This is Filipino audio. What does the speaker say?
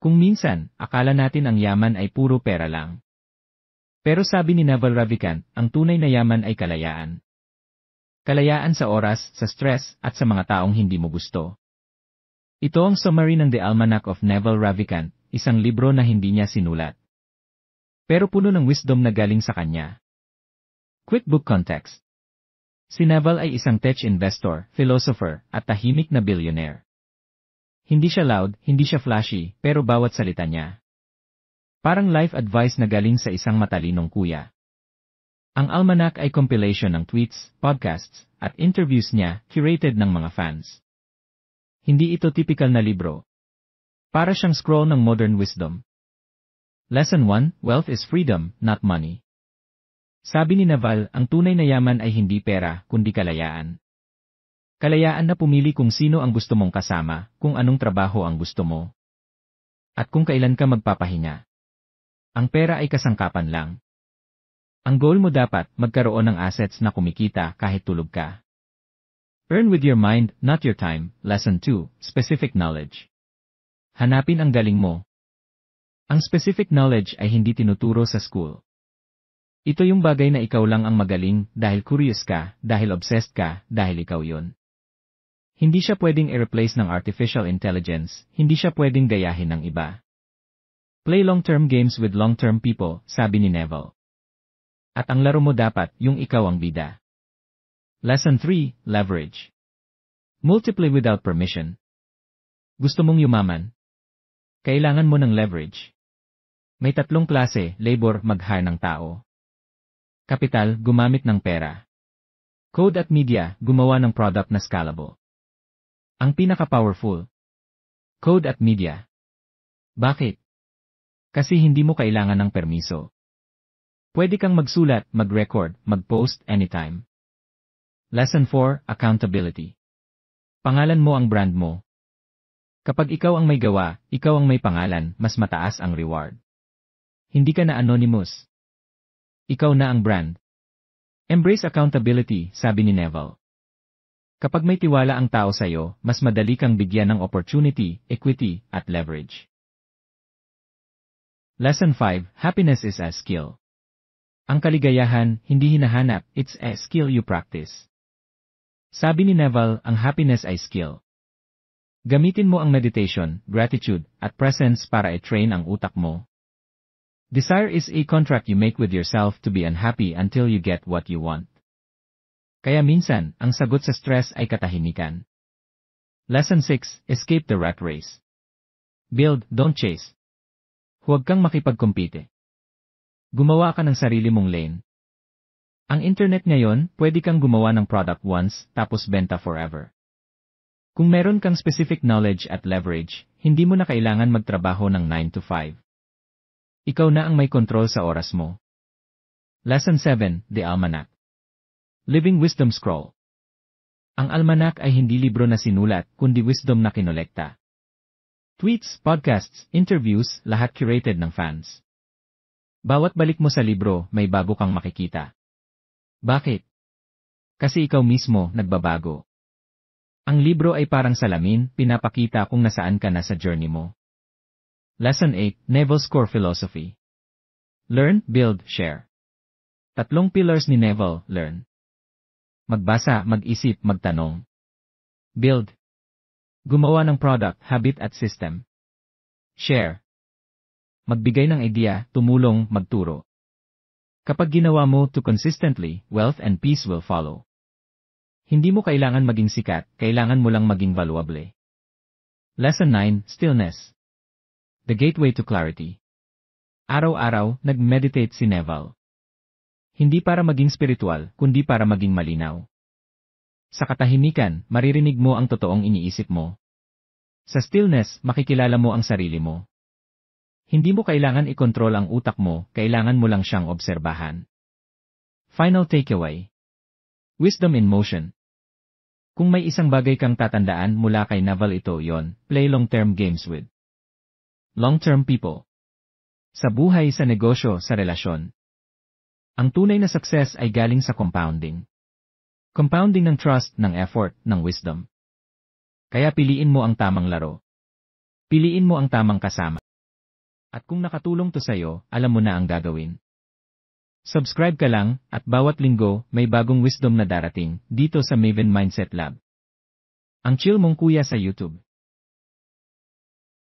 Kung minsan, akala natin ang yaman ay puro pera lang. Pero sabi ni Naval Ravikant, ang tunay na yaman ay kalayaan. Kalayaan sa oras, sa stress, at sa mga taong hindi mo gusto. Ito ang summary ng The Almanac of Naval Ravikant, isang libro na hindi niya sinulat. Pero puno ng wisdom na galing sa kanya. Quick book context. Si Naval ay isang tech investor, philosopher, at tahimik na billionaire. Hindi siya loud, hindi siya flashy, pero bawat salita niya. Parang life advice na galing sa isang matalinong kuya. Ang almanac ay compilation ng tweets, podcasts, at interviews niya, curated ng mga fans. Hindi ito typical na libro. Para siyang scroll ng modern wisdom. Lesson 1, Wealth is freedom, not money. Sabi ni Naval, ang tunay na yaman ay hindi pera, kundi kalayaan. Kalayaan na pumili kung sino ang gusto mong kasama, kung anong trabaho ang gusto mo. At kung kailan ka magpapahinga. Ang pera ay kasangkapan lang. Ang goal mo dapat, magkaroon ng assets na kumikita kahit tulog ka. Earn with your mind, not your time. Lesson 2, Specific knowledge. Hanapin ang galing mo. Ang specific knowledge ay hindi tinuturo sa school. Ito yung bagay na ikaw lang ang magaling, dahil curious ka, dahil obsessed ka, dahil ikaw yun. Hindi siya pwedeng i-replace ng artificial intelligence, hindi siya pwedeng gayahin ng iba. Play long-term games with long-term people, sabi ni Naval. At ang laro mo dapat, yung ikaw ang bida. Lesson 3, Leverage. Multiply without permission. Gusto mong yumaman? Kailangan mo ng leverage. May tatlong klase, labor, mag-hire ng tao. Kapital, gumamit ng pera. Code at media, gumawa ng product na scalable. Ang pinaka-powerful. Code at media. Bakit? Kasi hindi mo kailangan ng permiso. Pwede kang magsulat, mag-record, mag-post anytime. Lesson 4, Accountability. Pangalan mo ang brand mo. Kapag ikaw ang may gawa, ikaw ang may pangalan, mas mataas ang reward. Hindi ka na anonymous. Ikaw na ang brand. Embrace accountability, sabi ni Naval. Kapag may tiwala ang tao sa'yo, mas madali kang bigyan ng opportunity, equity, at leverage. Lesson 5, Happiness is a skill. Ang kaligayahan, hindi hinahanap, it's a skill you practice. Sabi ni Naval, ang happiness ay skill. Gamitin mo ang meditation, gratitude, at presence para i-train ang utak mo. Desire is a contract you make with yourself to be unhappy until you get what you want. Kaya minsan, ang sagot sa stress ay katahimikan. Lesson 6, Escape the rat race. Build, don't chase. Huwag kang makipagkumpite. Gumawa ka ng sarili mong lane. Ang internet ngayon, pwede kang gumawa ng product once, tapos benta forever. Kung meron kang specific knowledge at leverage, hindi mo na kailangan magtrabaho ng 9 to 5. Ikaw na ang may control sa oras mo. Lesson 7, The Almanac. Living Wisdom Scroll. Ang almanac ay hindi libro na sinulat, kundi wisdom na kinolekta. Tweets, podcasts, interviews, lahat curated ng fans. Bawat balik mo sa libro, may bago kang makikita. Bakit? Kasi ikaw mismo, nagbabago. Ang libro ay parang salamin, pinapakita kung nasaan ka na sa journey mo. Lesson 8, Naval's Core Philosophy. Learn, build, share. Tatlong pillars ni Naval, learn. Magbasa, mag-isip, magtanong. Build. Gumawa ng product, habit at system. Share. Magbigay ng idea, tumulong, magturo. Kapag ginawa mo to consistently, wealth and peace will follow. Hindi mo kailangan maging sikat, kailangan mo lang maging valuable. Lesson 9, Stillness. The gateway to clarity. Araw-araw, nag-meditate si Naval. Hindi para maging spiritual, kundi para maging malinaw. Sa katahimikan, maririnig mo ang totoong iniisip mo. Sa stillness, makikilala mo ang sarili mo. Hindi mo kailangan ikontrol ang utak mo, kailangan mo lang siyang obserbahan. Final takeaway. Wisdom in motion. Kung may isang bagay kang tatandaan mula kay Naval, ito yon, play long-term games with long-term people. Sa buhay, sa negosyo, sa relasyon. Ang tunay na success ay galing sa compounding. Compounding ng trust, ng effort, ng wisdom. Kaya piliin mo ang tamang laro. Piliin mo ang tamang kasama. At kung nakatulong to sa'yo, alam mo na ang gagawin. Subscribe ka lang, at bawat linggo, may bagong wisdom na darating, dito sa Maven Mindset Lab. Ang chill mong kuya sa YouTube.